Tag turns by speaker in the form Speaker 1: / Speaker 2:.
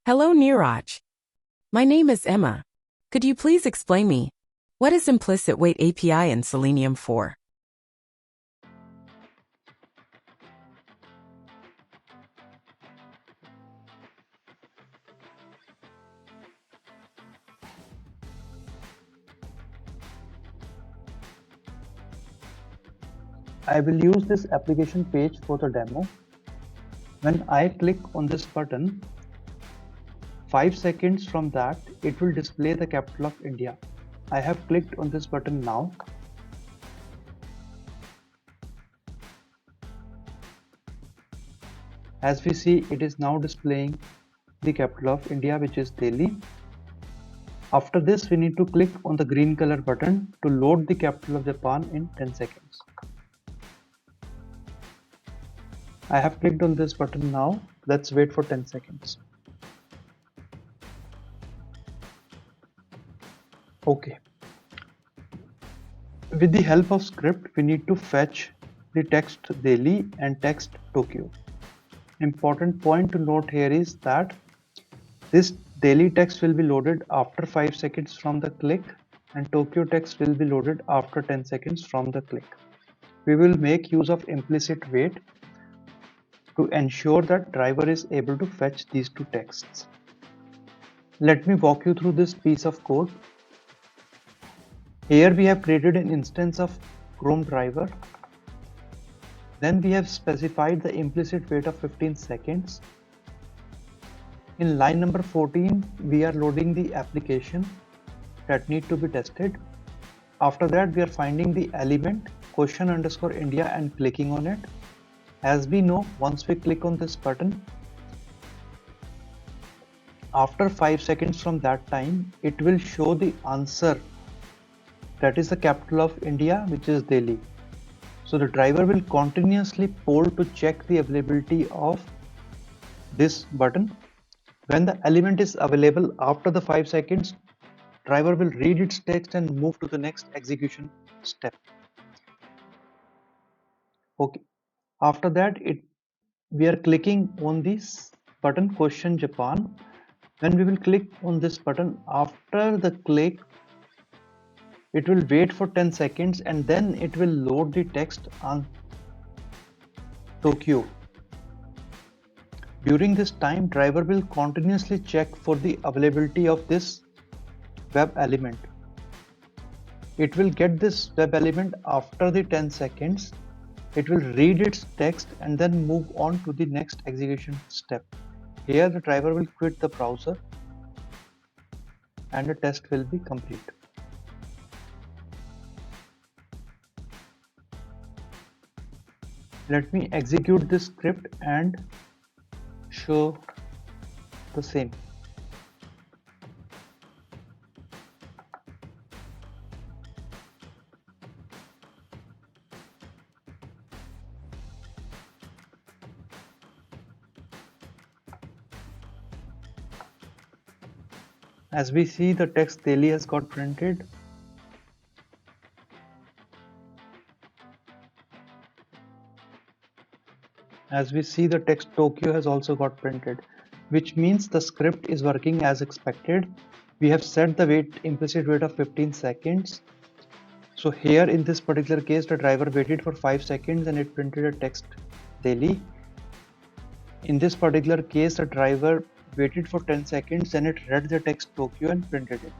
Speaker 1: Hello, Niraj. My name is Emma. Could you please explain me what is implicit wait API in Selenium 4?
Speaker 2: I will use this application page for the demo. When I click on this button, 5 seconds from that, it will display the capital of India. I have clicked on this button now. As we see, it is now displaying the capital of India, which is Delhi. After this, we need to click on the green color button to load the capital of Japan in 10 seconds. I have clicked on this button now. Let's wait for 10 seconds. Okay. With the help of script, we need to fetch the text Delhi and text Tokyo. Important point to note here is that this Delhi text will be loaded after 5 seconds from the click and Tokyo text will be loaded after 10 seconds from the click. We will make use of implicit wait to ensure that driver is able to fetch these two texts. Let me walk you through this piece of code. Here we have created an instance of Chrome driver. Then we have specified the implicit wait of 15 seconds. In line number 14, we are loading the application that need to be tested. After that, we are finding the element question_India and clicking on it. As we know, once we click on this button, after 5 seconds from that time, it will show the answer, that is the capital of India, which is Delhi. So the driver will continuously poll to check the availability of this button. When the element is available after the 5 seconds, driver will read its text and move to the next execution step. Okay. After that, we are clicking on this button question Japan. When we will click on this button, after the click, it will wait for 10 seconds and then it will load the text on Tokyo. During this time, driver will continuously check for the availability of this web element. It will get this web element after the 10 seconds. It will read its text and then move on to the next execution step. Here the driver will quit the browser and the test will be complete. Let me execute this script and show the same. As we see, the text Delhi has got printed. As we see, the text Tokyo has also got printed, which means the script is working as expected. We have set the implicit wait of 15 seconds. So here in this particular case, the driver waited for 5 seconds and it printed a text Delhi. In this particular case, the driver waited for 10 seconds and it read the text Tokyo and printed it.